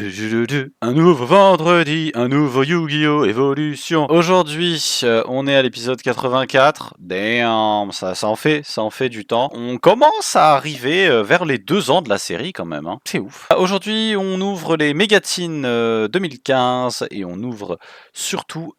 Un nouveau vendredi, un nouveau Yu-Gi-Oh! Évolution. Aujourd'hui, on est à l'épisode 84. Damn, ça en fait du temps. On commence à arriver vers les 2 ans de la série quand même, hein. C'est ouf. Aujourd'hui, on ouvre les Megatines 2015 et on ouvre surtout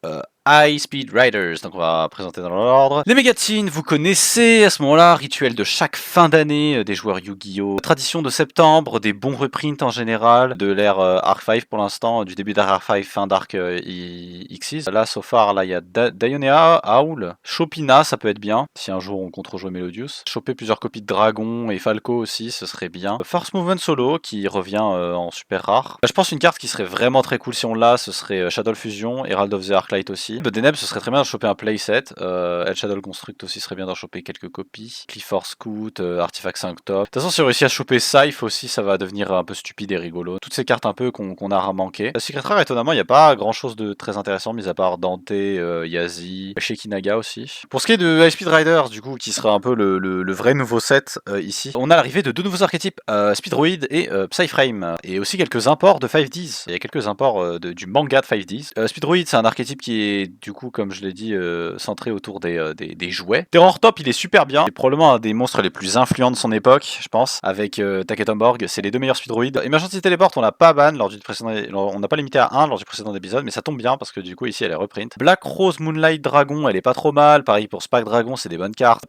High Speed Riders, donc on va présenter dans l'ordre. Les Megatines, vous connaissez à ce moment-là, rituel de chaque fin d'année des joueurs Yu-Gi-Oh! Tradition de septembre, des bons reprints en général, de l'ère Arc 5 pour l'instant, du début d'Arc 5, fin d'Arc Xyz. Là, so far, là il y a Dionea, Howl, Chopina, ça peut être bien, si un jour on compte rejouer Melodius. Choper plusieurs copies de Dragon et Falco aussi, ce serait bien. Force Movement Solo, qui revient en super rare. Je pense une carte qui serait vraiment très cool si on l'a, ce serait Shadow Fusion, Herald of the Arclight aussi. Deneb, ce serait très bien de choper un playset. El Shadow Construct aussi serait bien d'en choper quelques copies. Clifford Scout, Artifact 5 top. De toute façon, si on réussit à choper Scythe aussi, ça va devenir un peu stupide et rigolo. Toutes ces cartes un peu qu'on a manqué. La Secret Rare, étonnamment, il n'y a pas grand chose de très intéressant, mis à part Dante, Yazi, Shekinaga aussi. Pour ce qui est de High Speed Riders, du coup, qui sera un peu le vrai nouveau set ici, on a l'arrivée de 2 nouveaux archétypes, Speedroid et Psyframe. Et aussi quelques imports de 5Ds. Il y a quelques imports du manga de 5Ds. Speedroid, c'est un archétype qui est, du coup, comme je l'ai dit, centré autour des jouets. Terror Top, il est super bien. Il est probablement un des monstres les plus influents de son époque, je pense, avec Taketomborg. C'est les 2 meilleurs Speedroid. Emergency Teleport, on l'a pas ban lors du précédent, on n'a pas limité à 1 lors du précédent épisode, mais ça tombe bien parce que du coup ici elle est reprint. Black Rose Moonlight Dragon, elle est pas trop mal. Pareil pour Spark Dragon, c'est des bonnes cartes.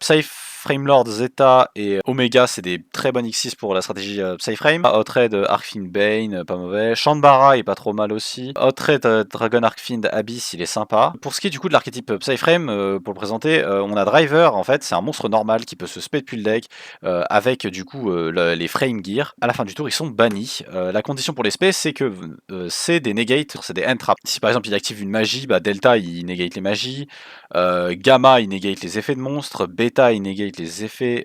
Framelord, Zeta et Omega, c'est des très bonnes X6 pour la stratégie Psyframe. Hotred, Arkfiend Bane, pas mauvais. Shandbara est pas trop mal aussi. Hotred, Dragon Arkfiend Abyss, il est sympa. Pour ce qui est du coup de l'archétype Psyframe, pour le présenter, on a Driver, en fait, c'est un monstre normal qui peut se spé depuis le deck avec du coup les Frame Gear. À la fin du tour, ils sont bannis. La condition pour les spés, c'est que c'est des negates, c'est des end traps. Si par exemple il active une magie, bah Delta il negate les magies. Gamma il negate les effets de monstres, Beta il negate les effets,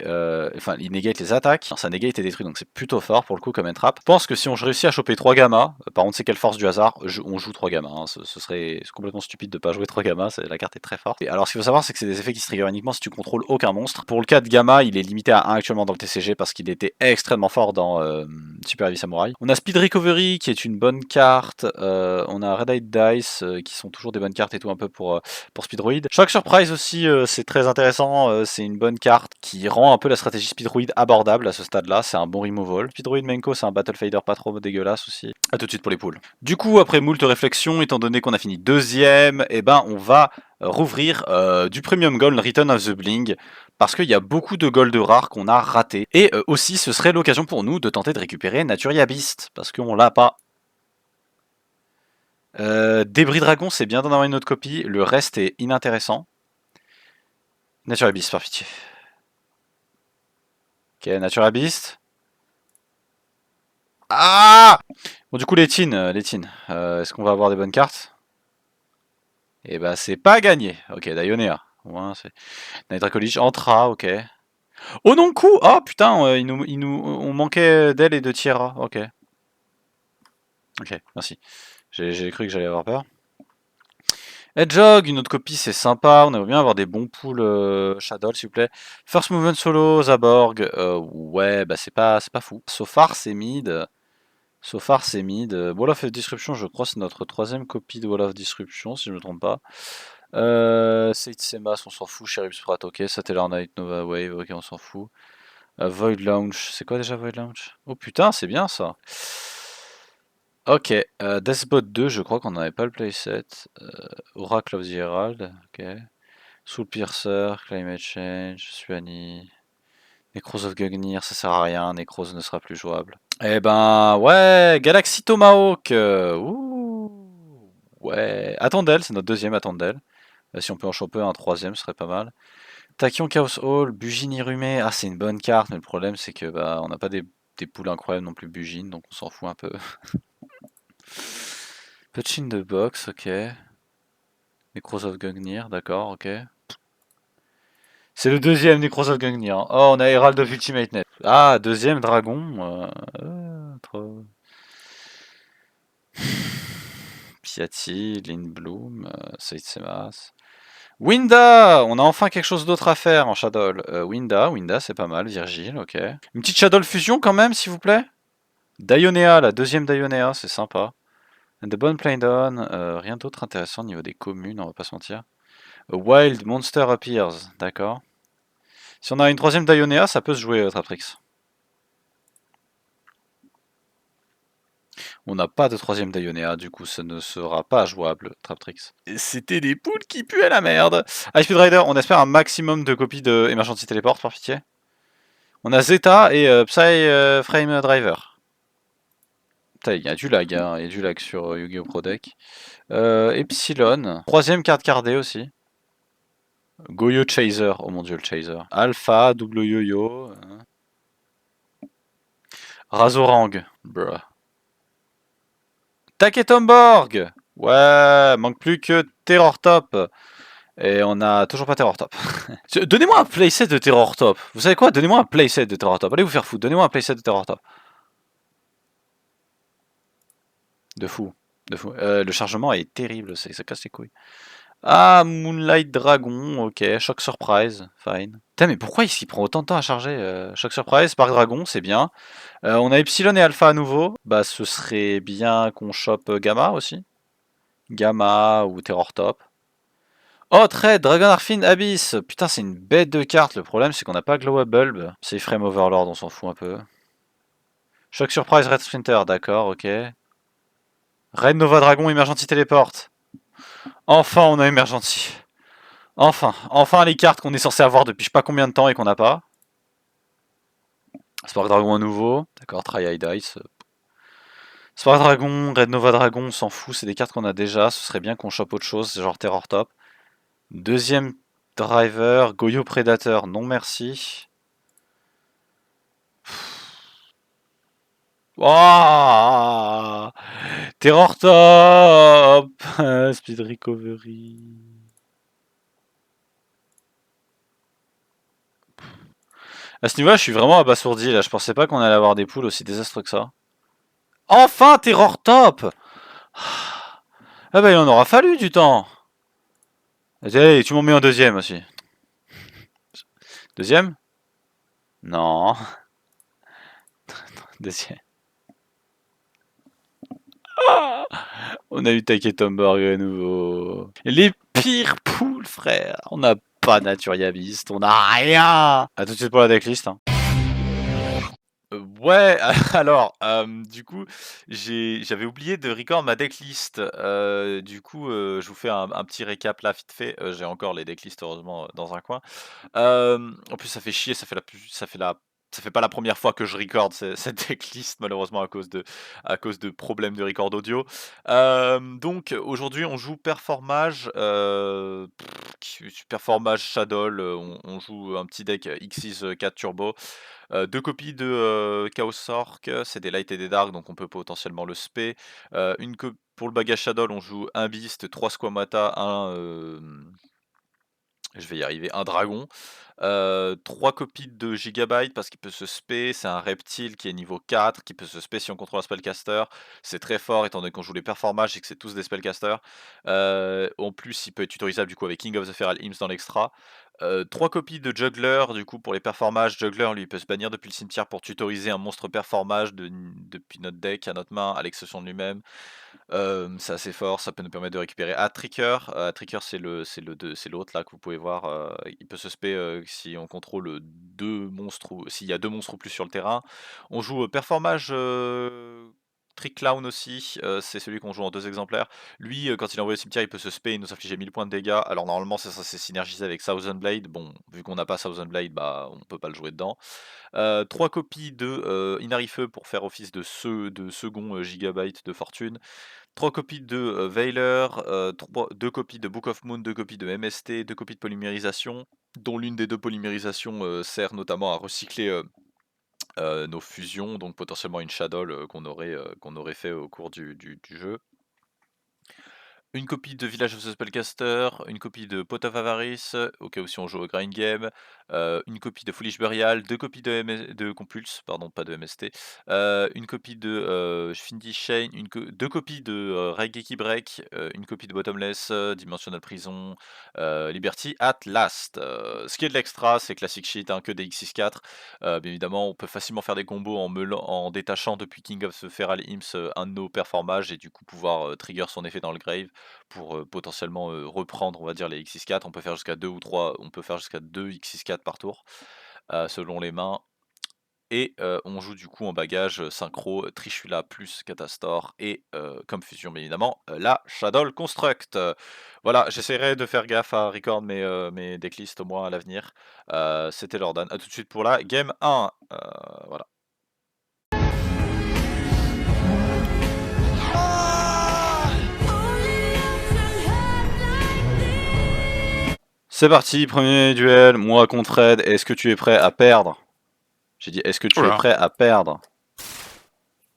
enfin il negate les attaques, ça negate et détruit donc c'est plutôt fort pour le coup comme entrap. Je pense que si on réussit à choper 3 gamma, par contre c'est quelle force du hasard, on joue 3 gamma, hein. Ce serait complètement stupide de pas jouer 3 gamma, la carte est très forte. Et alors ce qu'il faut savoir c'est que c'est des effets qui se trigger uniquement si tu contrôles aucun monstre. Pour le cas de gamma il est limité à 1 actuellement dans le TCG parce qu'il était extrêmement fort dans Super Heavy Samurai. On a Speed Recovery qui est une bonne carte, on a Red Eye Dice qui sont toujours des bonnes cartes et tout un peu pour Speedroid. Shock Surprise aussi, c'est très intéressant, c'est une bonne carte qui rend un peu la stratégie Speedroid abordable à ce stade-là, c'est un bon removal. Speedroid Menko, c'est un Battle Fader pas trop dégueulasse aussi. A tout de suite pour les poules. Du coup, après moult réflexions, étant donné qu'on a fini 2ème, et ben on va rouvrir du Premium Gold Return of the Bling, parce qu'il y a beaucoup de gold rares qu'on a raté. Et aussi, ce serait l'occasion pour nous de tenter de récupérer Naturia Beast, parce qu'on l'a pas. Débris Dragon, c'est bien d'en avoir une autre copie, le reste est inintéressant. Natural Beast, par pitié. Ok, Natural Beast. Ah! Bon, du coup, les teens, est-ce qu'on va avoir des bonnes cartes? Eh bah, c'est pas gagné. Ok, Dionea. Ouais, c'est... Night College, Antra, ok. Oh non, coup! Oh putain, on manquait d'elle et de Tierra, ok. Ok, merci. J'ai cru que j'allais avoir peur. Hedgehog, une autre copie, c'est sympa. On aimerait bien avoir des bons pools Shadow, s'il vous plaît. First Movement Solo, Zaborg. Ouais, bah c'est pas fou. So far, c'est mid. So far, c'est mid. Wall of Disruption, je crois, c'est notre 3ème copie de Wall of Disruption, si je ne me trompe pas. Seid Semas, on s'en fout. Sheriff Sprat, ok. Satellar Night, Nova Wave, ok, on s'en fout. Void Launch, c'est quoi déjà Void Launch? Oh putain, c'est bien ça. Ok, Deathbot 2, je crois qu'on n'avait pas le playset. Oracle of the Herald, ok. Soul Piercer, Climate Change, Suani, Necros of Gungnir, ça sert à rien, Necros ne sera plus jouable. Eh ben, ouais, Galaxy Tomahawk, ouh, ouais, Attendel, c'est notre 2ème Attendel. Si on peut en choper un 3ème, ce serait pas mal. Tachyon Chaos Hall, Bugine Irumé, ah c'est une bonne carte, mais le problème c'est que bah on n'a pas des poules incroyables non plus Bugine, donc on s'en fout un peu. Punch in the Box, ok. Necros of Gungnir, d'accord, ok. C'est le 2ème Necros of Gungnir. Oh, on a Herald of Ultimate Net. Ah, 2ème Dragon. Trop... Piatti, Lindblum, Seitsemas. Winda! On a enfin quelque chose d'autre à faire en Shadow. Winda, c'est pas mal. Virgile, ok. Une petite Shadow Fusion quand même, s'il vous plaît. Dionea, la deuxième Dionea, c'est sympa. And the Bone Plain Dawn, rien d'autre intéressant au niveau des communes, on va pas se mentir. A Wild Monster Appears, d'accord. Si on a une troisième Dionea, ça peut se jouer Traptrix. On n'a pas de troisième Dionea, du coup ça ne sera pas jouable, Traptrix. C'était des poules qui puaient la merde. High Speed Rider, on espère un maximum de copies de Emergency Teleport, par pitié. On a Zeta et Psy Frame Driver. Putain, il y a du lag, hein. Il y a du lag sur Yu-Gi-Oh! Pro Deck. Epsilon, troisième carte cardée aussi. Goyo Chaser, oh mon dieu le Chaser. Alpha, double yo-yo. Razorang, bruh. Taketomborg. Ouais, manque plus que Terror Top. Et on a toujours pas Terror Top. Donnez-moi un playset de Terror Top. Vous savez quoi? Donnez-moi un playset de Terror Top. Allez vous faire foutre. Donnez-moi un playset de Terror Top. De fou. De fou. Le chargement est terrible. Ça casse les couilles. Ah, Moonlight Dragon. Ok. Shock Surprise. Fine. Putain, mais pourquoi il s'y prend autant de temps à charger? Shock Surprise, Spark Dragon, c'est bien. On a Epsilon et Alpha à nouveau. Bah, ce serait bien qu'on chope Gamma aussi. Gamma ou Terror Top. Oh, Trade, Dragon Arfin Abyss. Putain, c'est une bête de carte. Le problème, c'est qu'on n'a pas Glow Up Bulb. C'est Frame Overlord, on s'en fout un peu. Shock Surprise, Red Sprinter, d'accord, ok. Red Nova Dragon, Emergency Teleport. Enfin, on a Emergency. Enfin les cartes qu'on est censé avoir depuis je sais pas combien de temps et qu'on n'a pas. Spark Dragon à nouveau. D'accord, Try High Dice. Spark Dragon, Red Nova Dragon, on s'en fout, c'est des cartes qu'on a déjà. Ce serait bien qu'on chope autre chose, genre Terror Top. Deuxième driver, Goyo Predator, non merci. Oh, Terror Top. Speed Recovery. À ce niveau-là, je suis vraiment abasourdi. Là, je pensais pas qu'on allait avoir des poules aussi désastreux que ça. Enfin, Terror Top. Ah bah il en aura fallu du temps. Allez, tu m'en mets un deuxième aussi. Deuxième? Non. Deuxième. On a eu Taketomborg à nouveau. Les pires poules, frère. On n'a pas Naturaliste, on n'a rien. A tout de suite pour la decklist. Hein. Ouais, alors, du coup, j'avais oublié de record ma decklist. Du coup, je vous fais un petit récap là, vite fait. J'ai encore les decklists, heureusement, dans un coin. En plus, ça fait chier, ça fait pas la première fois que je record cette decklist, malheureusement, à cause de problèmes de record audio. Donc, aujourd'hui, on joue Performage, Performage Shadow. On joue un petit deck Xyz 4 Turbo. 2 copies de Chaos Orc, c'est des light et des dark, donc on peut potentiellement le spé. Pour le bagage Shadow, on joue un Beast, 3 Squamata, je vais y arriver, un dragon. 3 copies de Gigabyte parce qu'il peut se spé, c'est un reptile qui est niveau 4, qui peut se spé si on contrôle un spellcaster. C'est très fort étant donné qu'on joue les performages et que c'est tous des spellcasters. En plus, il peut être tutorisable du coup avec King of the Feral Imps dans l'extra. 3 copies de Juggler, du coup pour les performages. Juggler lui il peut se bannir depuis le cimetière pour tutoriser un monstre performage depuis notre deck à notre main, à l'exception de lui-même. C'est assez fort, ça peut nous permettre de récupérer Tricker. Tricker c'est l'autre là que vous pouvez voir, il peut se spé, si on contrôle 2 monstres ou s'il y a 2 monstres ou plus sur le terrain. On joue, Performage, Trick Clown aussi, c'est celui qu'on joue en 2 exemplaires. Lui, quand il est envoyé au cimetière, il peut se spé et nous infliger 1000 points de dégâts. Alors normalement c'est censé synergiser avec Thousand Blade. Bon, vu qu'on n'a pas Thousand Blade, bah, on peut pas le jouer dedans. 3 copies de, Inari-Feu pour faire office de second, gigabyte de fortune. 3 copies de Veiler, 2 copies de Book of Moon, 2 copies de MST, 2 copies de polymérisation, dont l'une des 2 polymérisations sert notamment à recycler nos fusions, donc potentiellement une Shadow qu'on aurait fait au cours du jeu. Une copie de Village of the Spellcaster, une copie de Pot of Avarice, au cas où si on joue au Grind Game, une copie de Foolish Burial, 2 copies de Compulse, pardon, pas de MST, une copie de Findy Shane, 2 copies de Raigeki Break, une copie de Bottomless, Dimensional Prison, Liberty at Last. Ce qui est de l'extra, c'est classic shit, hein, que des X64. Bien évidemment, on peut facilement faire des combos en détachant depuis King of the Feral Imps un de nos performages et du coup pouvoir trigger son effet dans le grave pour potentiellement reprendre, on va dire, les X64. On peut faire jusqu'à 2 ou 3, on peut faire jusqu'à 2 X64 par tour, selon les mains. Et on joue du coup en bagage synchro Trishula plus Catastor et comme fusion bien évidemment la Shadow Construct. Voilà, j'essaierai de faire gaffe à record mes decklists au moins à l'avenir. C'était Lordan. A tout de suite pour la game 1. Voilà. C'est parti, premier duel, moi contre Red. Est-ce que tu es prêt à perdre? J'ai dit, est-ce que tu es prêt à perdre?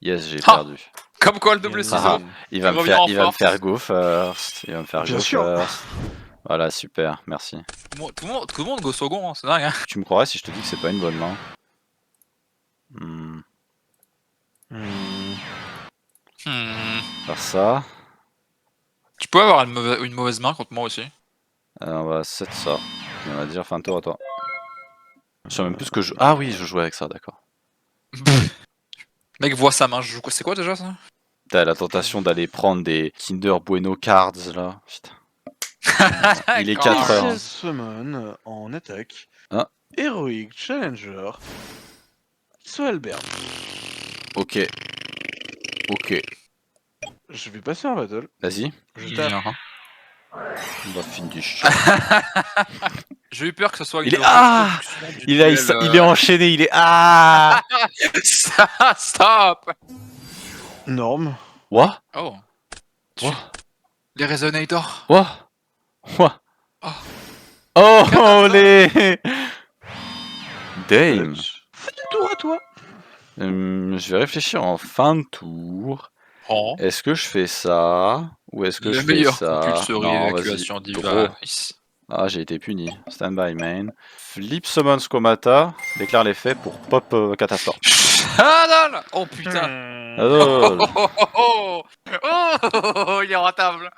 Yes, j'ai perdu. Comme quoi le double ciseau. Il va me faire go first. Il va me faire go first. Voilà, super, merci. Tout le monde go second, hein, c'est dingue. Hein. Tu me croirais si je te dis que c'est pas une bonne main? Faire ça. Tu peux avoir une mauvaise main contre moi aussi. On va set ça. Et on va dire fin de tour à toi. Je sais même plus ce que je... Ah oui, je jouais avec ça, d'accord. Mec voit sa main, je joue quoi? C'est quoi déjà ça? T'as la tentation d'aller prendre des Kinder Bueno Cards là. Putain. Il est 4 heures. Hein. Summon en attaque. Ah. Heroic Challenger. Soelbert. Ok. Ok. Je vais passer en battle. Vas-y. Je tape. On va finish. J'ai eu peur que ce soit une il est enchaîné, il est Stop. Norme. What? Oh. What? Les résonators. What? What? Oh. Oh les Damn. Fais du tour à toi. Je vais réfléchir en fin de tour. Oh. Est-ce que je fais ça? Ou est-ce que je fais ça? Non, évacuation device. Ah, j'ai été puni. Stand by main. Flip summon Skomata. Déclare l'effet pour pop Catastor. Shadol. Oh putain. Oh, il est ratable.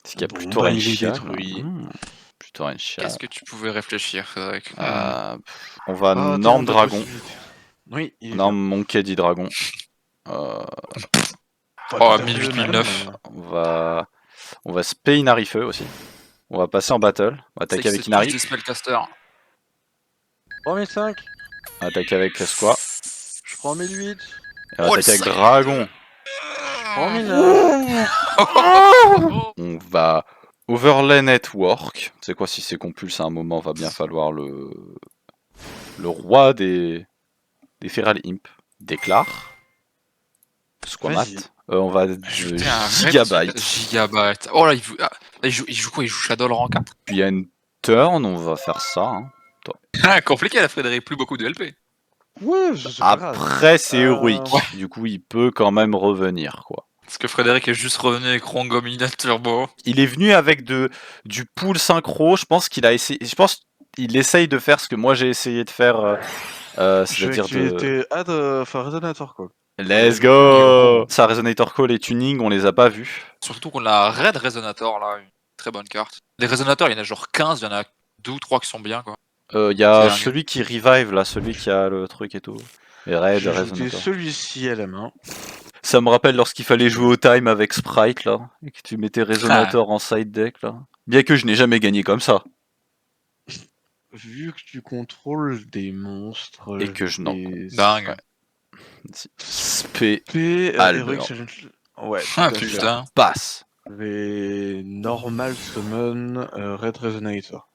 Est-ce qu'il y a plutôt il est détruit. Plutôt un chat. Qu'est-ce que tu pouvais réfléchir, Frédéric? On va norme dragon. Oui. Norme Monkey dit dragon. Oh, 1809. On va spé Inari Feu aussi. On va passer en battle. On va attaquer avec Inari. Spellcaster. 3005. On va attaquer avec Squat. Je prends 1008. Et on va attaquer avec Dragon. 3009. On va overlay network. C'est quoi si c'est compulse à un moment, va bien falloir le roi des Feral Imp. Déclare. Squamat. On va Gigabyte. Oh là, il joue quoi? Il joue Shadow rang 4. Puis il y a une turn, on va faire ça. Hein. Compliqué la Frédéric, plus beaucoup de LP. Ouais, après c'est héroïque. Du coup il peut quand même revenir quoi. Parce que Frédéric est juste revenu avec Rongomina Turbo. Il est venu avec du pool synchro, je pense qu'il a essayé. Je pense qu'il essaye de faire ce que moi j'ai essayé de faire. C'est-à-dire Resonator Call. Let's go! Sa Resonator Call et Tuning, on les a pas vus. Surtout qu'on a Red Resonator là, une très bonne carte. Les Resonators, il y en a genre 15, il y en a 2 ou 3 qui sont bien quoi. Il y a celui qui revive là, celui qui a le truc et tout. Et Red Resonator. Celui-ci à la main. Ça me rappelle lorsqu'il fallait jouer au time avec Sprite là, et que tu mettais Resonator en side deck là. Bien que je n'ai jamais gagné comme ça. Vu que tu contrôles des monstres. Et que je n'en. Dingue. Ouais. Spé. Heroic Challenge. Ouais. Putain. Passe. Les normal summon Red Resonator.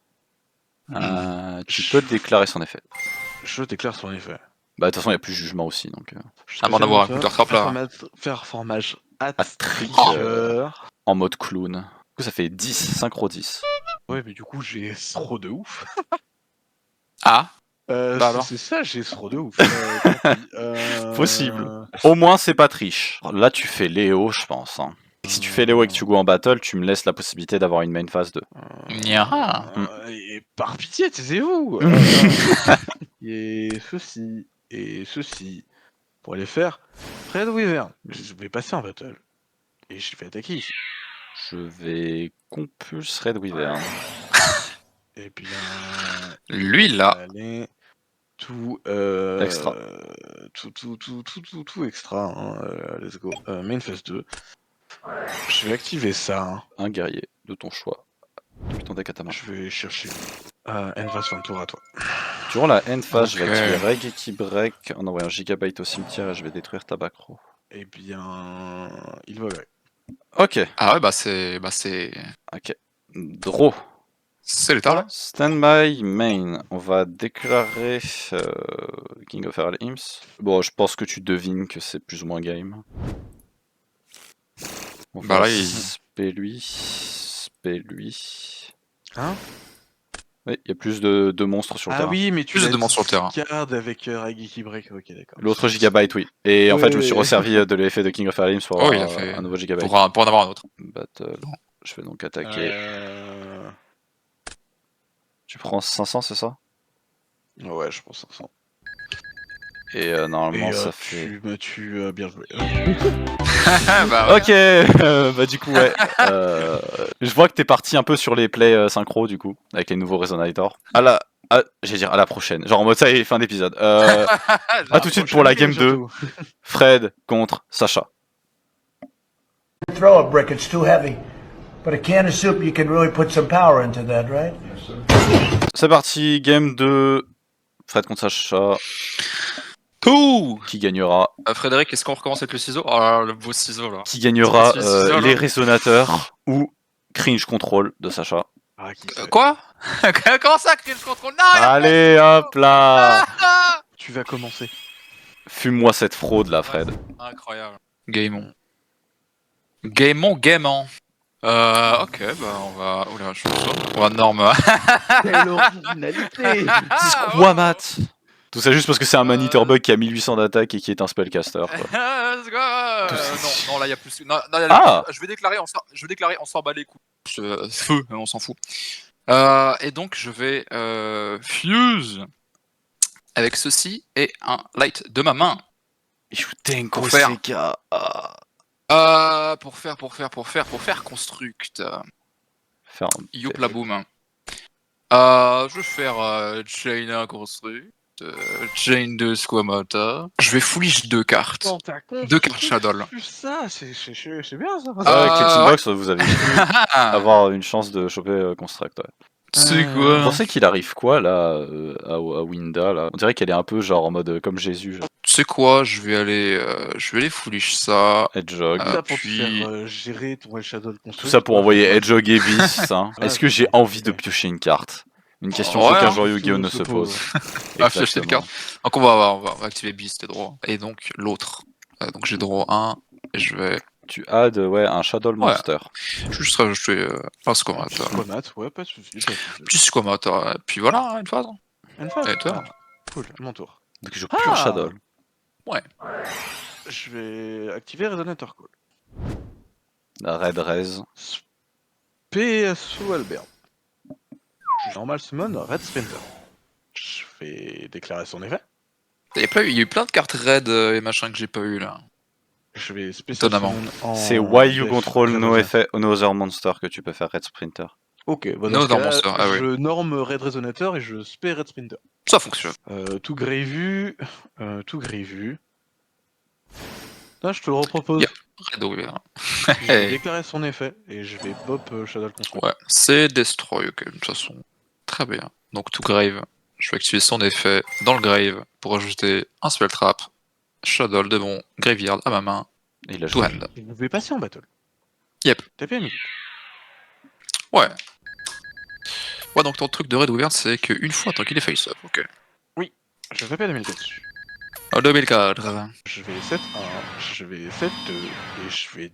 Tu peux déclarer son effet. Je déclare son effet. Bah de toute façon il n'y a plus de jugement aussi donc. Avant d'avoir un counter trap là. Performage Trigger. En mode clown. Du coup ça fait 10, synchro 10. Ouais mais du coup j'ai trop de ouf. Ah. C'est ça, j'ai trop de ouf. Possible. Au moins c'est pas triche. Là tu fais Léo je pense. Hein. Si tu fais Léo et que tu go en battle, tu me laisses la possibilité d'avoir une main phase 2. Nya. Et par pitié, taisez-vous. Et ceci, pour les faire, Fred Wyvern. Je vais passer en battle. Et je vais attaquer ici. Je vais compulse Red Wyvern. Et bien... Lui, là. Allez, tout... Extra. Tout extra, hein. Let's go. Main phase 2. Je vais activer ça. Hein. Un guerrier de ton choix. Depuis ton deck à ta main. Je vais chercher. N-Phase fin de tour à toi. Durant la end phase, je vais Ok. activer Reg qui break en envoyant un gigabyte au cimetière et je vais détruire ta backrow. Eh bien... Il va gré. Ok. Ah ouais, bah c'est... Ok. Draw. C'est l'état, là. Stand by main. On va déclarer King of Earl Imps. Bon, je pense que tu devines que c'est plus ou moins game. On Bah va là, il- spé lui. Hein? Oui, il y a plus de monstres sur le Ah terrain. oui, mais tu Plus de l'as demandes sur le terrain. Garde avec Ragiki Break, ok d'accord. L'autre gigabyte, oui. Et en fait, je me suis Ouais. resservi de l'effet de King of Earl Imps pour Oh, il avoir a fait... un nouveau gigabyte. Pour en avoir un autre. Battle. Je vais donc attaquer. Euh... Tu prends 500, c'est ça? Ouais, je pense ça. Et normalement, Et ça tu fait... me tues bien joué. Bah ouais. Ok, bah du coup, ouais. Je vois que t'es parti un peu sur les plays synchro, du coup, avec les nouveaux Resonator. J'allais dire à la prochaine. Genre en mode ça et fin d'épisode. À tout de suite pour la game 2. Fred contre Sacha. Throw a brick, it's too heavy. But a can of soup, you can really put some power into that, right? C'est parti, game 2. Fred contre Sacha. Tout. Qui gagnera? Frédéric, est-ce qu'on recommence avec le ciseau? Oh là là, le beau ciseau, là. Qui gagnera C'est le ciseau, les là. résonateurs ou Cringe Control de Sacha. Ah, qui sait. Quoi? Comment ça, Cringe Control? Non, il y a Allez, hop là. pas- Tu vas commencer. Fume-moi cette fraude là, Fred. Incroyable. Gameon. Gameon. Ok, bah on va... Oula, je suis on va norme. Quelle originalité. Squamat. Tout ça juste parce que c'est un Manitor Bug qui a 1800 d'attaque et qui est un spellcaster. Quoi. Let's go. Non, là il y a plus. Non, y a Ah. plus. Je vais déclarer, on s'en bat les coups. Feu, on s'en fout. Et donc je vais fuse avec ceci et un light de ma main. Pour faire. Ah. Pour faire construct. Faire Youp la boom. Je vais faire chain construct. Chain de Squamata. Je vais foolish 2 cartes. 2 cartes Shadow. Plus ça, c'est bien ça. avec les ouais. Teambox, vous avez pu avoir une chance de choper Construct. Ouais. C'est Vous quoi? pensez qu'il arrive quoi là à Winda là? On dirait qu'elle est un peu genre en mode comme Jésus. Genre. Tu sais quoi? Je vais aller foolish ça. Hedgehog. Tout ça pour puis- te faire gérer ton Shadow de construct. Tout ça pour envoyer Hedgehog et Beast. Hein. Ouais, Est-ce que j'ai envie de piocher une carte? Une question Ouais, qu'aucun hein, joueur Yu-Gi-Oh ne se pose. Ah, j'ai acheté une Exactement. carte. Donc on va activer Beast et draw. Et donc l'autre. Donc j'ai draw 1. Et je vais Tu adds un Shadow Monster. juste rajouter un Squamata. Squamat, ouais, pas de soucis. Petit Squamata. Et puis voilà, une phase. Une fois. Et toi? Cool, mon tour. Donc je joue pure Shadow. Je vais activer Resonator Call. La Red Raise. PSO Albert. Normal summon Red Sprinter. Je vais déclarer son effet. Il y a eu plein de cartes raid et machin que j'ai pas eu là. Je vais spécial Étonnamment. summon en C'est Why You def Control Red No Resonator. Effect No Other Monster que tu peux faire Red Sprinter. Ok, bah No dans ce Other cas-là, Monster, ah oui. je norme Red Resonator et je spé Red Sprinter. Ça fonctionne. Tout gré vu. Tout gré vu. Là, je te le repropose. Yeah. Raid River. Je vais déclarer son effet et je vais bop Shadow Construct. Ouais, c'est Destroy, ok, de toute façon. Très bien. Donc tout grave. Je vais activer son effet dans le grave pour ajouter un spell trap. Shadow de mon graveyard à ma main. Et il a Two joué. hand. Vous pouvez passer en battle. Yep. Tapez à midi. Ouais. Ouais, donc ton truc de Red Wyvern, c'est qu'une fois tant qu'il est face up, ok. Je vais pas la militer dessus. En 2004. Je vais 7-1, je vais 7-2 et je vais.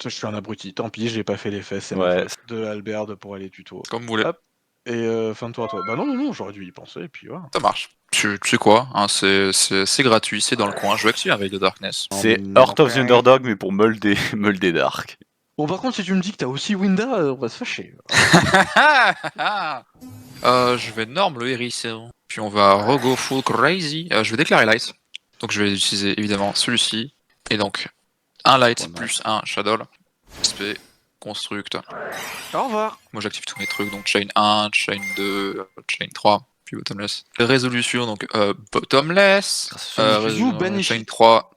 Je suis un abruti, tant pis, j'ai pas fait l'effet, c'est ma Ouais. faute. De Albert pour aller tuto. Comme vous voulez. Hop. Et fin de tour à toi. Bah non, j'aurais dû y penser et puis voilà. Ça marche. Tu sais quoi, hein, c'est gratuit, c'est dans le coin. Je vais activer avec The Darkness. C'est merde. Heart of the Underdog, mais pour Mulder, Mulder Dark. Bon, par contre, si tu me dis que t'as aussi Winda, on va se fâcher. Je vais norm le hérisson. Puis on va rego full crazy. Je vais déclarer light. Donc je vais utiliser évidemment celui-ci. Et donc un light Voilà. plus un shadow. XP construct. Au revoir. Moi j'active tous mes trucs. Donc chain 1, chain 2, chain 3, puis bottomless. Résolution donc bottomless. Ou banish Chain it. 3.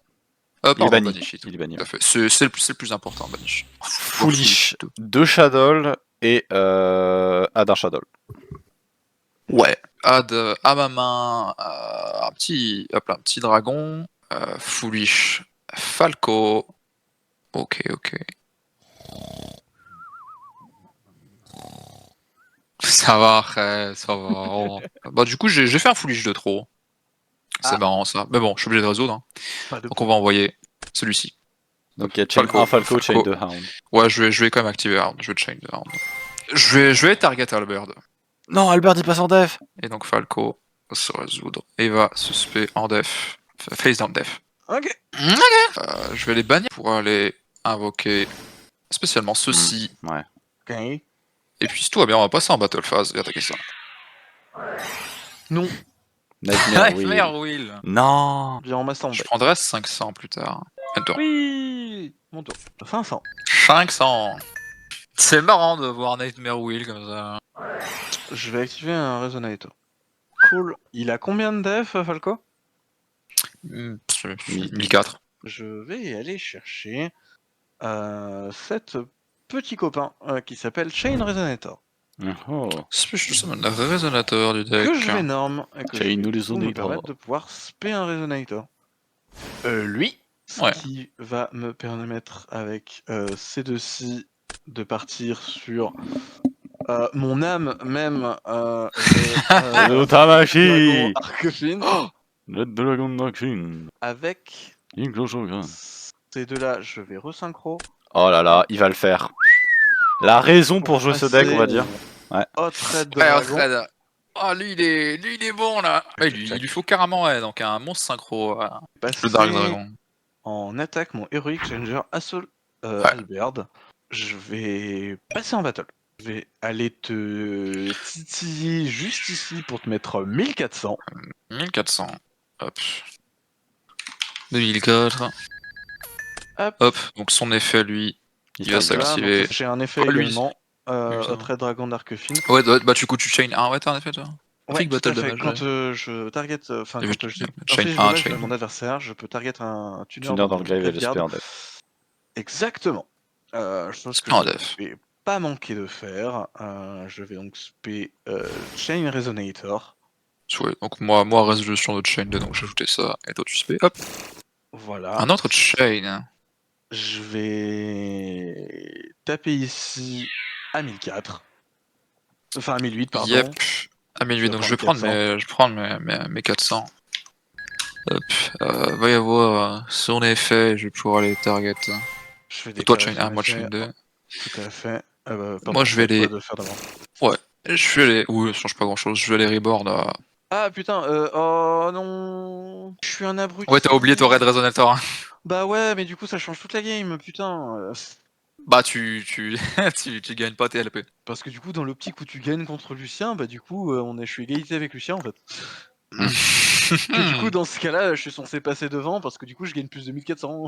Il est Pardon, banni. banish it. Il est banni. Tout à fait. C'est le plus important, banish. Foolish, 2 Shadow et add un Shadow. Ouais, add à ma main un petit dragon, Foolish, Falco. Ok. Ça va, après, ça va. Oh. Bah du coup j'ai fait un Foolish de trop. C'est Ah. marrant ça. Mais bon, je suis obligé de résoudre. Hein. Pas de Donc on va envoyer celui-ci. Donc il y a chain 1 Falco, chain 2 Hound. Ouais, je vais quand même activer Hound. Je vais chain de Hound. Je vais target Albert. Non, Albert il passe en def. Et donc Falco va se résoudre. Et va suspect en def. Face down def. Ok. Je vais les bannir pour aller invoquer spécialement ceci. Ouais. Ok. Et puis si tout va bien, on va passer en battle phase et attaquer ça. Non. Nightmare Wheel. Nightmare Wheel. Non. Bien en masse en Je bête. prendrai 500 plus tard. Enter. Oui. Mon tour. 500. 500. C'est marrant de voir Nightmare Wheel comme ça. Je vais activer un Resonator. Cool. Il a combien de def, Falco? 1004. Je vais aller chercher cet petit copain qui s'appelle Chain Resonator. Oh. Special Summon Résonateur du deck. Que je vais norm et que Chain je vais du coup me Resonator. permettre de pouvoir spé un Resonator. Lui, ce Ouais. qui va me permettre avec ces deux-ci de partir sur mon âme même Le Tamashi. Dragon Arcefine Le Dragon Doctrine. avec Oh ces deux-là, je vais resynchro. là là, il va le faire. La raison pour jouer ce deck, on va dire. Ouais. Hot Red de Ouais, dragon. Red. Oh, lui il est bon là. Ouais, il lui faut carrément donc un monstre synchro. Passer Le Dark Dragon. en attaque mon Heroic Changer Assault Albert. Je vais passer en battle. Je vais aller te titiller juste ici pour te mettre 1400. 1400. Hop. 2004. Hop. Hop. Donc son effet lui. Il va s'active. s'activer. Donc, j'ai un effet Oh, lui, également. lui, ça Hot Red Dragon d'Arcefine. Ouais, bah du coup tu chain 1, ouais t'as un effet toi. Ouais, Quick tout battle à fait. damage. Quand je target, enfin Et quand je- je chain inflige un, dommage chain. à mon adversaire, je peux target un tuner Tuner dans le grave et le spare en def. Exactement. Chose que En je def. ne vais pas manquer de faire. Je vais donc spé Chain Resonator. Ouais, donc moi résolution de chain 2, donc j'ai ajouté ça. Et toi tu spé. Hop. Voilà. Un autre chain. Je vais taper ici à 1004. Enfin à 1008, pardon. Yep. À 1008, donc je vais prendre 400. mes 400. Hop. Va y avoir son effet, je vais pouvoir les target. Je vais Toi déclarer chain 1, son moi effet. chain 2. Tout à fait. Pardon, Moi, je vais j'avais les- pas de faire d'avant. Je vais les. Oui, ça change pas grand chose, je vais les reborn. Ah putain, oh non. Je suis un abruti. Ouais, t'as oublié ton Red Resonator. Hein. Bah ouais, mais du coup ça change toute la game, putain. Bah tu gagnes pas tes LP. Parce que du coup, dans l'optique où tu gagnes contre Lucien, bah du coup, je suis égalité avec Lucien en fait. Que du coup, dans ce cas-là, je suis censé passer devant parce que du coup, je gagne plus de 1400.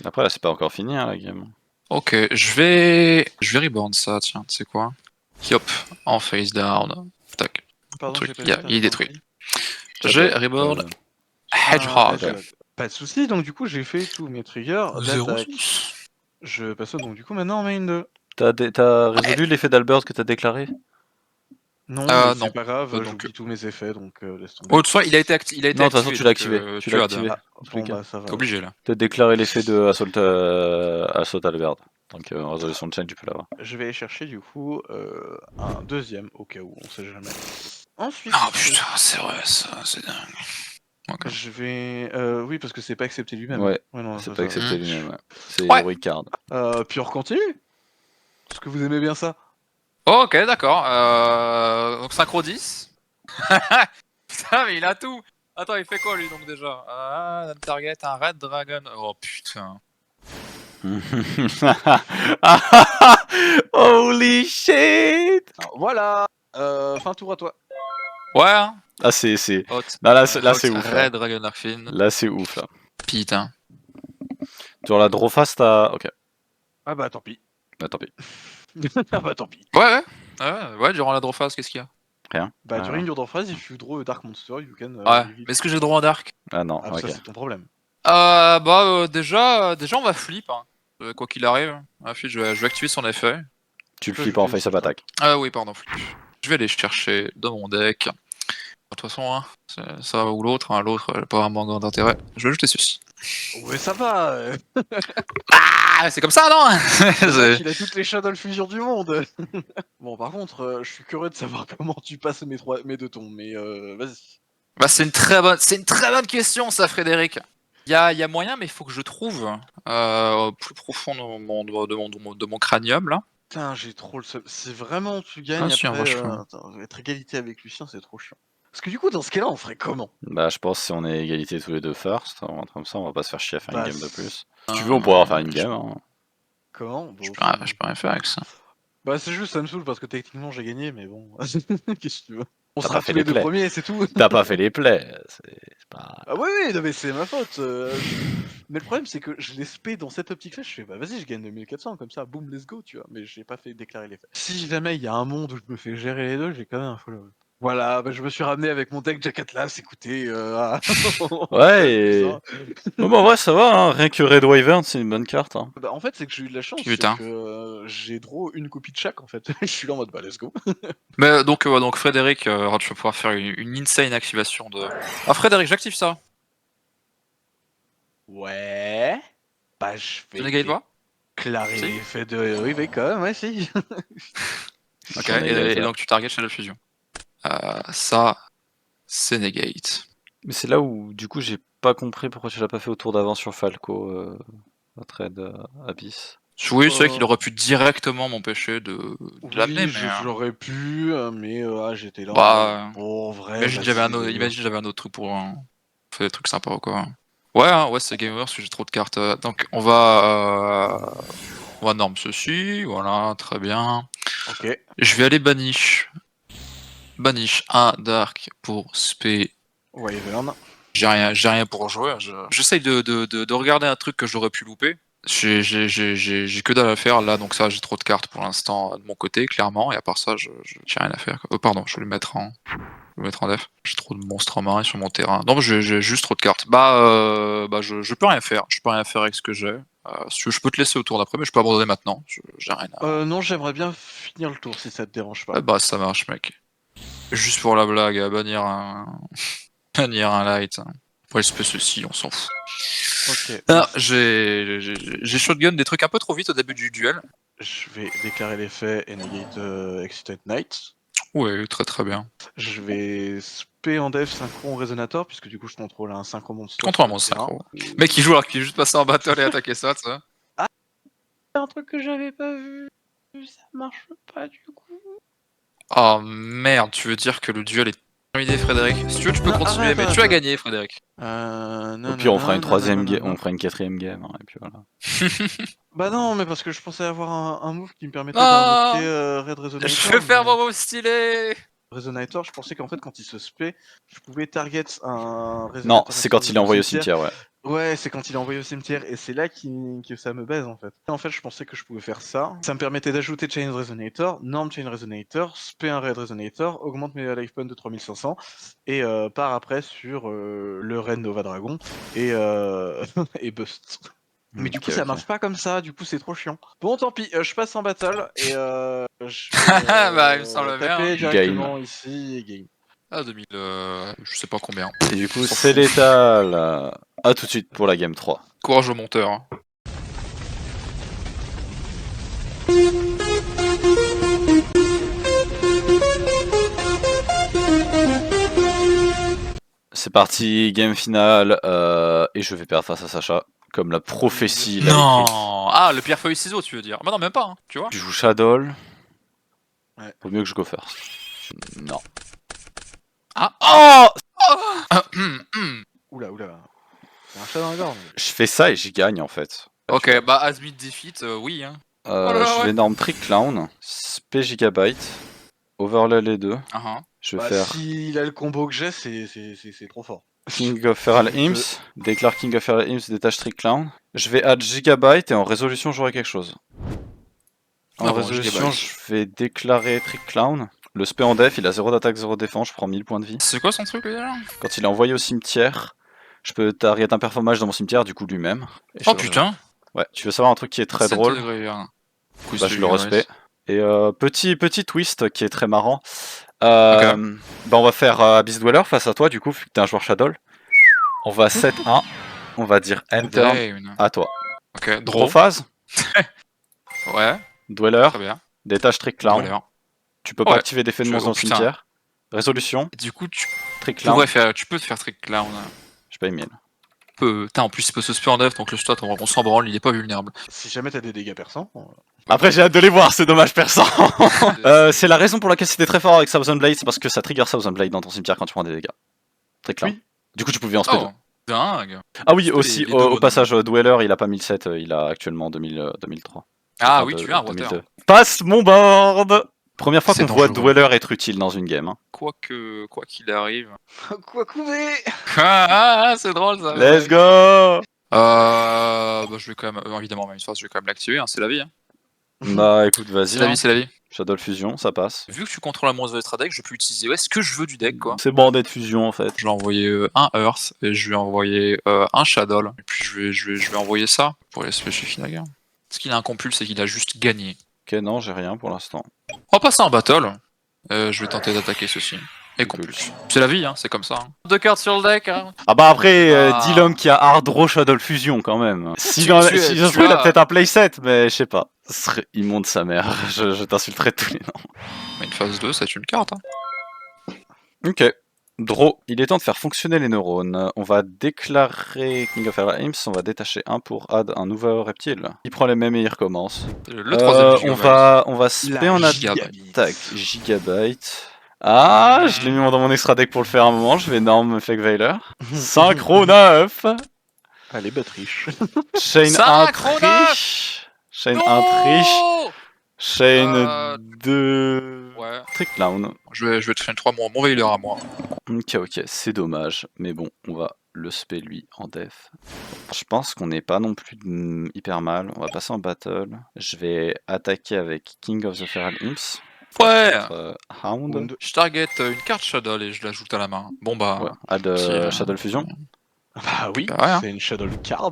Après là, c'est pas encore fini hein, la game. Ok, je vais reborn ça, tiens, tu sais quoi. Hop, en face down. Tac. Pardon, truc, j'ai pas il y a- vu, t'as il est détruit. compris. J'ai reborn Hedgehog. Hedgehog. Pas de soucis, donc du coup, j'ai fait tous mes triggers d'attaque. Je passe donc du coup maintenant en main 2. T'as résolu l'effet d'Albert que t'as déclaré? Non, Ah, mais non. c'est pas grave, Donc, j'oublie tous mes effets, donc laisse tomber. Oh, de toute façon, il a été activé. Non, de toute façon, tu l'as activé. Donc, Tu tu l'as as activé. Ah, tous les bon cas. bah ça va. T'es obligé là. T'as déclaré l'effet de Assault Albert. Donc en résolution de chain, tu peux l'avoir. Je vais aller chercher du coup un deuxième au cas où, on sait jamais. Ensuite, Oh putain, c'est vrai, ça, c'est dingue. Ok. je vais. Oui, parce que c'est pas accepté lui-même. Ouais, non, c'est ça, pas ça- accepté lui-même. Ouais. C'est Ouais. Heroic Card. Puis on continue. Parce que vous aimez bien ça. Ok, d'accord. Donc synchro 10. putain, mais il a tout. Attends, il fait quoi lui donc déjà? Ah, target, un Red Dragon. Oh putain. Holy shit! Alors, voilà. Fin tour à toi. Ouais, hein. Ah, c'est. Hot. Non, là, c'est Hot ouf. Là. Red Dragon Arfin. Là, c'est ouf. Là. Putain. Sur la draw fast, t'as. Ok. Ah bah tant pis. Bah, tant pis. Ah bah tant pis. Ouais, durant la draw phase, qu'est-ce qu'il y a? Rien. Bah Ah. during your phrase, if you draw a dark monster, you can. Ouais, reveal. mais est-ce que j'ai le droit en dark? Ah non, Ah, ok. ça c'est ton problème. Déjà, on va flip, hein. Quoi qu'il arrive. Ensuite, je vais activer son effet. Tu le peux flippes en flipper face-up sur ça. attack. Ah oui, pardon, flip. Je vais aller chercher dans mon deck. De toute façon, hein, ça ou l'autre, hein, l'autre, pas vraiment grand intérêt. Je vais ajouter ceci. Ouais, ça va. Ah, c'est comme ça, non? C'est- Il a toutes les Shadow Fusion du monde. Bon, par contre, je suis curieux de savoir comment tu passes mes deux tons, mais vas-y. Bah, c'est une très bonne question, ça, Frédéric. Il y a moyen, mais il faut que je trouve au plus profond de mon cranium, là. Putain, j'ai trop le seum. Si vraiment tu gagnes Ah, si, en après, vrai, je peux. attends, être égalité avec Lucien, c'est trop chiant. Parce que du coup, dans ce cas-là, on ferait comment? Bah, je pense que si on est égalité tous les deux first, comme ça, on va pas se faire chier à faire Bah, une game de plus. Si tu veux, on pourra faire une game. Hein. Comment? Bon, Je peux rien faire avec ça. Bah, c'est juste, ça me saoule parce que techniquement j'ai gagné, mais bon. Qu'est-ce que tu veux? On T'as sera pas fait tous les les deux plays. premiers, c'est tout. T'as pas fait les plays. C'est pas. Ah oui, oui, non, mais c'est ma faute. Mais le problème, c'est que je l'ai spé dans cette optique-là. Je fais, bah vas-y, je gagne 2400, comme ça, boum, let's go, tu vois. Mais j'ai pas fait déclarer les faits. Si jamais il y a un monde où je me fais gérer les deux, j'ai quand même un follow. Voilà, bah, je me suis ramené avec mon deck Jack Atlas, écoutez. Ouais, et. Ouais, bah, en vrai, ça va, hein. Rien que Red Wyvern, c'est une bonne carte. Hein. Bah, en fait, c'est que j'ai eu de la chance, c'est Putain. que j'ai draw une copie de chaque, en fait. Je suis là en mode, bah let's go. Mais donc Frédéric, tu vas pouvoir faire une insane activation de. Ah, Frédéric, j'active ça. Ouais. Bah, je Tu vais négates pas? déclarer Si. l'effet de... Oui, mais quand même, ouais, si. Ok, J'en ai et gagné. donc tu target Shadow Fusion. Ça, c'est negate. Mais c'est là où, du coup, j'ai pas compris pourquoi tu l'as pas fait au tour d'avant sur Falco, la trade Abyss. Oui, c'est vrai qu'il aurait pu directement m'empêcher de l'amener, Oui, mais. j'aurais pu, mais j'étais là. Bah, Bon, en vrai, imagine vas-y. j'avais un autre truc pour faire des trucs sympas ou quoi. Ouais, hein, ouais, c'est game over parce que j'ai trop de cartes. Donc on va norme ceci, voilà, très bien. Ok. Je vais aller banish. Banish un dark pour spé. Wyvern. J'ai rien pour jouer. J'essaye de regarder un truc que j'aurais pu louper. J'ai que dalle à faire là, donc ça j'ai trop de cartes pour l'instant de mon côté, clairement, et à part ça, j'ai rien à faire. Oh, pardon, je vais le mettre en def. J'ai trop de monstres en marin sur mon terrain. Non, mais j'ai juste trop de cartes. Je peux rien faire. Je peux rien faire avec ce que j'ai. Si tu veux, je peux te laisser au tour d'après, mais je peux abandonner maintenant. J'ai rien à. Non, j'aimerais bien finir le tour si ça te dérange pas. Ah bah ça marche, mec. Juste pour la blague, bannir un bannir un light. Ouais, c'est ceci, on s'en fout. Ok. Alors, j'ai shotgun des trucs un peu trop vite au début du duel. Je vais déclarer l'effet et negate Excited Knight. Ouais, très très bien. Je vais spé en def synchron résonator, puisque du coup je contrôle un synchro monstre. Contre un monstre synchro. Mec, il joue alors qu'il est juste passé en battle et attaquer ça, tu sais. Un truc que j'avais pas vu. Ça marche pas du coup. Oh merde, tu veux dire que le duel est terminé, Frédéric? Si tu veux, tu peux Non, continuer, arrête, mais tu as gagné, Frédéric. Au pire, on fera une troisième game, on fera une quatrième game, hein, et puis voilà. Bah non, mais parce que je pensais avoir un move qui me permettait Non, d'invoquer Red Resonator. je vais faire mon move stylé. Resonator, je pensais qu'en fait quand il se spé, je pouvais target un Resonator. Non, c'est quand il est envoyé au cimetière, ouais. Ouais, c'est quand il est envoyé au cimetière, et c'est là que ça me baise en fait. En fait, je pensais que je pouvais faire ça. Ça me permettait d'ajouter Chain Resonator, Norm Chain Resonator, spé un Red Resonator, augmente mes life points de 3500, et part après sur le Red Nova Dragon, et, et bust. Mais du coup, ça marche pas comme ça, du coup, c'est trop chiant. Bon, tant pis, je passe en battle, et je vais Bah, il me semble bien, taper hein. directement ici, et game. Ah, 2000, je sais pas combien. Et du coup, c'est létal. À tout de suite pour la game 3. Courage au monteur. Hein. C'est parti, game finale, et je vais perdre face à Sacha, comme la prophétie l'a écrit. Non. Ah, le pierre-feuille ciseaux, tu veux dire? Bah non, même pas, hein, tu vois. Tu joues Shadow. Ouais. Vaut mieux que je go first. Non. Ah. Oh Oula, oula. C'est un chat dans la gorge. Je fais ça et j'y gagne en fait. Ok, bah Asmith Defeat, oui. Hein. Oh là là, Je ouais. vais norme Trick Clown, SP Gigabyte, overlay les deux. Je vais Bah, faire s'il a le combo que j'ai, c'est trop fort. King of Feral Imps, déclare King of Feral Imps, détache Trick Clown. Je vais add Gigabyte et en résolution j'aurai quelque chose. En Ah bon, résolution Gigabyte. je vais déclarer Trick Clown. Le spé en def, il a 0 d'attaque, 0 défense, je prends 1000 points de vie. C'est quoi son truc déjà? Quand il est envoyé au cimetière, je peux target un performage dans mon cimetière, du coup lui-même. Et Oh je- putain. Ouais, tu veux savoir un truc qui est très 7 drôle? degrés, hein. Bah je le respecte. Et petit twist qui est très marrant. Ok. Bah on va faire Abyss Dweller face à toi du coup, vu que t'es un joueur Shadow. On va 7-1, on va dire Enter à toi. Ok, Draw draw. phase, Ouais, Dweller, très bien. détache Trick Clown. Voilà. Tu peux pas Ouais, activer d'effet de je- monstre dans oh, le putain. cimetière. Résolution, Du coup, Trick Clown, tu peux te faire Trick Clown. je paye 1000. En plus, il peut se spé en neuf, donc le stat, on s'en branle, il est pas vulnérable. Si jamais t'as des dégâts perçants. Après j'ai hâte de les voir, c'est dommage perçant. C'est la raison pour laquelle c'était très fort avec Thousand Blade, c'est parce que ça trigger Thousand Blade dans ton cimetière quand tu prends des dégâts. Trick Clown. Oui. Du coup tu pouvais en spé 2. Oh, dingue. Ah oui, C'était aussi, les deux au bonhommes. passage, Dweller, il a pas 1007, il a actuellement 2003. Ah Enfin, oui, de- tu es un 2002. water. Passe mon board. Première fois C'est qu'on voit dangereux. Dweller être utile dans une game. Hein. Quoi qu'il arrive. Quoi couver C'est drôle ça. Let's go. Bah, je vais quand même, évidemment, même chose, je vais quand même l'activer, hein, c'est la vie. Hein. Bah écoute, vas-y. C'est la hein. vie, c'est la vie. Shadow Fusion, ça passe. Vu que tu contrôles la monstre de l'extra deck, je peux utiliser ce que je veux du deck, quoi. C'est bandé de fusion en fait. Je vais envoyer un Earth et je vais envoyer un Shadow. Et puis je vais envoyer ça pour les spécial Finaga. Ce qu'il a un compulse, c'est qu'il a juste gagné. Ok, non, j'ai rien pour l'instant. On va passer en battle. Je vais tenter d'attaquer ceci. Et compulse. C'est la vie, hein, c'est comme ça. Hein. 2 cartes sur le deck. Hein. Ah bah après, Ah. dis l'homme qui a hard draw Shadow Fusion quand même. Si, Tu- dans, tu- si tu ça se trouve, il a as- peut-être un playset, mais je sais pas. Ce serait immonde sa mère. Je t'insulterai de tous les noms. Mais une phase 2, c'est une carte. Hein. Ok. Draw. Il est temps de faire fonctionner les neurones. On va déclarer King of Feral Imps, on va détacher un pour add un nouveau reptile. Il prend les mêmes et il recommence. Le troisième on Gigabyte. va spé La en Gigabyte. attaque Gigabyte. Ah, je l'ai mis dans mon extra deck pour le faire un moment, je vais norme Fake Veiler. Synchro 9. Allez, Batriche. Chain 1 Synchro triche. Chain 1 triche. Chain Euh, 2 Ouais, Trick Clown. je vais te faire 3 mon Veiler à moi. Ok, c'est dommage. Mais bon, on va le spé lui en def. Je pense qu'on n'est pas non plus hyper mal. On va passer en battle. Je vais attaquer avec King of the Feral Imps. Ouais. Hound. Wound. Je target une carte Shadow et je l'ajoute à la main. Bon bah, Ouais, add si, Shadow Fusion. Bah oui, Bah ouais, hein. c'est une Shadow Card.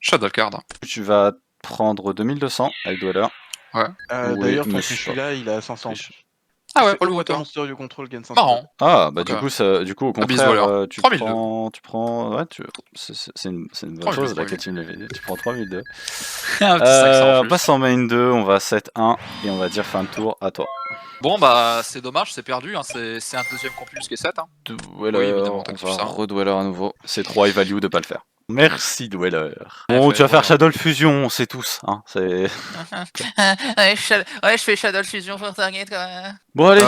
Shadow card. Tu vas prendre 2200 avec Dweller. Oui, D'ailleurs, ton monsieur. celui-là, il a 500. Triche. Ah ouais, C'est pas le All water. Monster you control gain 500. Marrant. Ah, bah Ok. du coup, au Abyss contraire, Dweller. tu 3002. prends, ouais, c'est une bonne 3002, chose là 3002. que tu me l'avais dit. Tu prends 3002. Un petit 500 en On plus. passe en main 2, on va 7-1 et on va dire fin de tour à toi. Bon bah, c'est dommage, c'est perdu. Hein. C'est un deuxième compulse qui est 7. Hein. Dweller, évidemment, on t'actives va ça. redweller à nouveau. C'est trop high value de pas le faire. Merci Dweller. Ouais, Bon, fait, tu vas faire voilà. Shadow Fusion, on sait tous. Hein, c'est... Ouais, je fais Shadow Fusion pour target quand même. Bon allez.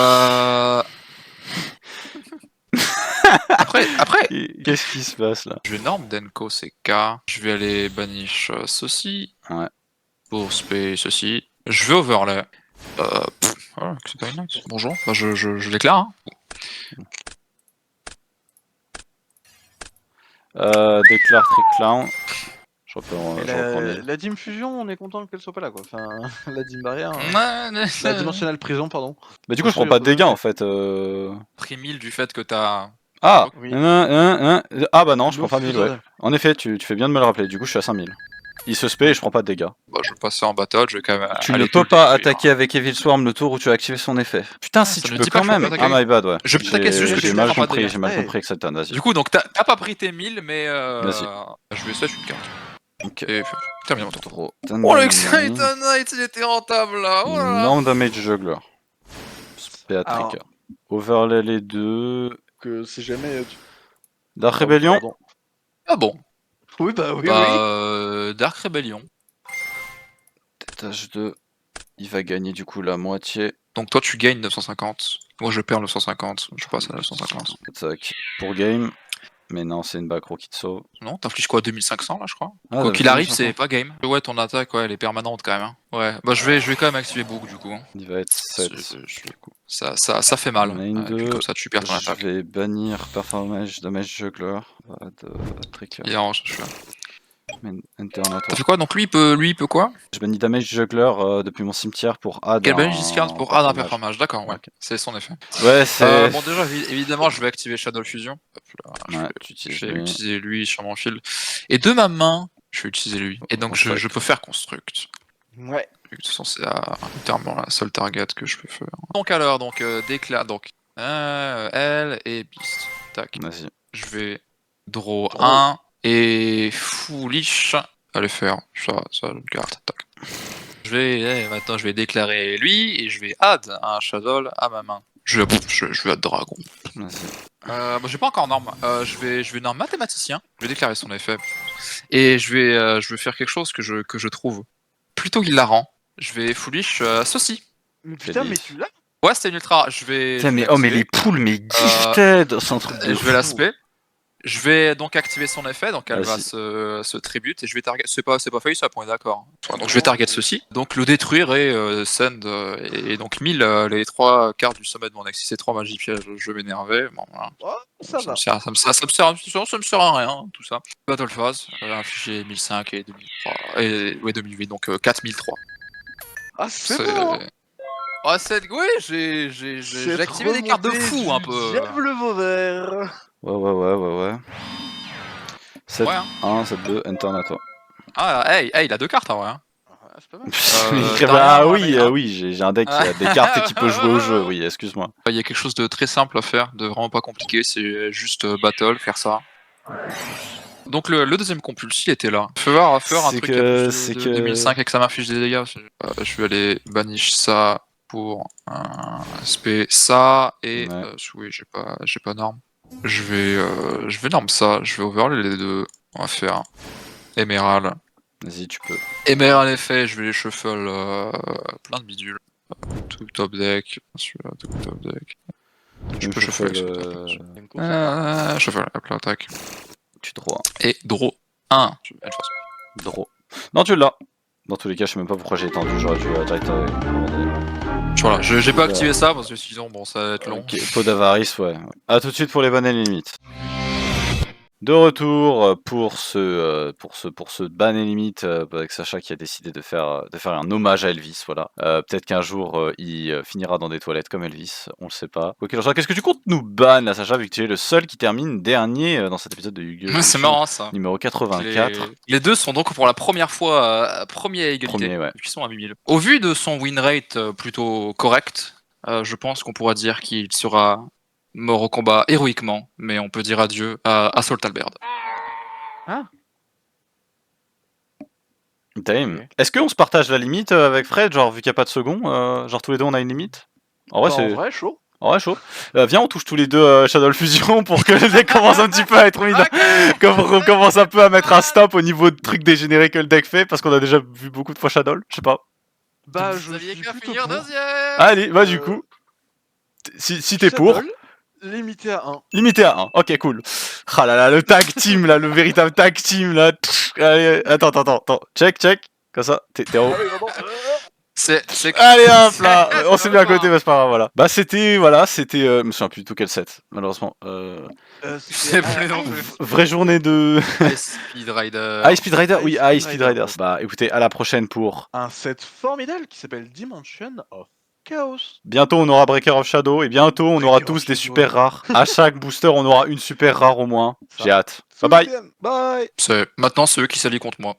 Après, Qu'est-ce qui se passe là? je vais norme Denko, c'est K. Je vais aller banish ceci. Ouais. Pour spé ceci. Je vais overlay. Voilà, c'est pas une night. Bonjour. Bah, je déclare. Hein. Déclare Trick Clown. Je reprends, Et je reprends les- la Dim Fusion, on est content qu'elle soit pas là, quoi. Enfin, la Dim Barrière. Ouais, La Dimensional Prison, pardon. Bah du coup je prends pas de dégâts en fait. Pris 1000 du fait que t'as. Ah Oui. Ah bah non, je prends pas 1000, ouais. L'eau En effet, tu fais bien de me le rappeler, du coup je suis à 5000. Il se spé et je prends pas de dégâts. Bah, je vais passer en battle, je vais quand même. Tu aller ne tout peux le pas détruire. attaquer avec Evil Swarm le tour où tu as activé son effet. Putain, si ça tu ne peux dit pas quand que je peux même. pas Ah attaquer. my bad, ouais. Je peux attaquer, c'est juste que J'ai je mal prends pas de compris, dégâts. j'ai mal Ouais. compris, Exaltan, vas-y. Du coup, donc t'as pas pris tes 1000, mais Vas-y. je vais essayer une carte. Ok. Et puis, termine mon tour. Trop. Oh, l'Excited Knight, il était rentable là. Oh là là. Non damage juggler. Spé à Alors- trigger. Overlay les deux. Que si jamais. Dark Rebellion. Pardon. Ah bon. Oui, bah oui, Bah, oui. Dark Rebellion. Détache 2. Il va gagner du coup la moitié. Donc toi, tu gagnes 950. Moi je perds le 150, je passe à 950. Tac. Pour game. Mais non, c'est une backrow qui te sauve. Non, t'infliges quoi, 2500 là je crois? Ah, Quoi qu'il arrive, 2500. c'est pas game. Ouais, ton attaque, ouais, elle est permanente quand même. Hein. Ouais, bah je vais quand même activer Book du coup. Hein. Il va être 7. Ça fait mal. Main Et puis 2, comme ça, tu perds ton je attaque. vais bannir Performance Damage Juggler. Trigger. Il arrange, je fais. Enter en T'as attente. fait quoi? Donc lui il peut quoi? Je bannis Damage Juggler depuis mon cimetière pour add Quel un bonus discard pour add un performage. performage? D'accord, ouais. Ok. C'est son effet. Ouais, c'est. Bon déjà, évidemment, je vais activer Shadow Fusion. Hop là, Ouais, tu utilises je vais lui. utiliser lui sur mon shield. Et de ma main, je vais utiliser lui. Et donc je Construct. peux faire Construct. Ouais. De toute façon, c'est littéralement la seule target que je peux faire. Donc alors, déclare, donc elle et Beast. Tac. Vas-y. Je vais draw 1 et foolish. Allez faire ça une carte. Tac. Maintenant je vais déclarer lui et je vais add un shadow à ma main. Je vais add dragon. Vas-y. J'ai pas encore norme. Je vais norme mathématicien. Je vais déclarer son effet et je vais faire quelque chose que je trouve plutôt hilarant. Je vais foolish ceci. Mais putain, mais tu l'as? Ouais, c'était une ultra. Je vais Putain, mais oh, mais les activer. poules, mais gifted! C'est un truc de Je fou. vais l'aspect. Je vais donc activer son effet, donc elle va Vas-y. se tribute et je vais target. C'est pas failli ça, on est d'accord. Donc je vais target ceci, donc le détruire et send et donc 1000 les 3 cartes du sommet de mon deck. Si c'est 3 magies pièges, je vais m'énerver. Bon voilà. Oh, ça va. Ça me sert à rien, tout ça. Battle phase, infligé 1005 et 2003. Et ouais 2008, donc 4003. Ah, c'est bon. Hein. Ouais, oui, j'ai activé des cartes de fou un peu. Diable Vauvert. Ouais. 7, Ouais, hein. 1, 7, 2, enter en attente. Ah, hey, il a 2 cartes en vrai. Hein. Ah, c'est pas mal. Ah t'as rien, oui, hein. oui, j'ai un deck qui a des cartes et qui peut jouer au jeu, oui, excuse-moi. Il y a quelque chose de très simple à faire, de vraiment pas compliqué, c'est juste battle, faire ça. Donc le deuxième compulsi était là. Faire un C'est truc que- à c'est plus que- de 2005 et que ça m'inflige des dégâts. Je vais aller banish ça pour un SP ça et Ouais. oui j'ai pas norme. Je vais norme ça, je vais overlay les deux. On va faire Emerald. Vas-y, tu peux. Emerald effet, je vais les shuffle plein de bidules. Tout top deck, celui-là, tout top deck. Je peux shuffle avec celui-là. Shuffle, hop là, tac. Tu draw Et draw 1. un. Draw. Non, tu l'as. Dans tous les cas, je sais même pas pourquoi j'ai étendu, j'aurais dû direct abandonner. Voilà, j'ai pas activé ça parce que sinon, bon, ça va être long. Ok, pot d'avarice, ouais. A tout de suite pour les bonnes et les limites. De retour pour ce ban et limite avec Sacha qui a décidé de faire un hommage à Elvis, voilà. Peut-être qu'un jour il finira dans des toilettes comme Elvis, on le sait pas. Ok, alors qu'est-ce que tu comptes nous ban là, Sacha, vu que tu es le seul qui termine dernier dans cet épisode de Yu-Gi-Oh! C'est marrant ça. Numéro 84. Les deux sont donc pour la première fois premier à égalité, Premier, ouais. qui sont à 8000. Au vu de son win rate plutôt correct, je pense qu'on pourra dire qu'il sera mort au combat héroïquement, mais on peut dire adieu à Salt Albert. Damn. Ok. Est-ce qu'on se partage la limite avec Fred, genre vu qu'il n'y a pas de second, genre tous les deux on a une limite? En vrai, Bah, c'est. en vrai, chaud. En vrai, chaud. Viens, on touche tous les deux Shadow Fusion pour que le deck commence un petit peu à être humide. Qu'on commence un peu à mettre un stop au niveau de trucs dégénérés que le deck fait, parce qu'on a déjà vu beaucoup de fois Shadow, je sais pas. Bah, Vous je aviez suis qu'à plutôt finir pour. deuxième. Allez, bah du coup, si t'es pour, Shadow, limité à 1. limité à 1. Ok, cool. Ah là là, le tag team là, le véritable tag team là. Allez, attends. Check. Comme ça, t'es en haut. C'est Allez hop là, on s'est mis à côté, mais c'est pas grave, voilà. Bah c'était, je me souviens plus du tout quel set, malheureusement. C'est plus non plus. Vraie journée de... Speed Rider. High Speed Rider, oui, High High Speed Speed Rider. Riders. Bah écoutez, à la prochaine pour... Un set formidable qui s'appelle Dimension of Chaos. Bientôt on aura Breaker of Shadow, et bientôt on aura Breaker tous of des Shadow. super rares. À chaque booster on aura une super rare au moins. Ça. J'ai hâte. Bye bye. Bye. Maintenant, c'est eux qui s'allient contre moi.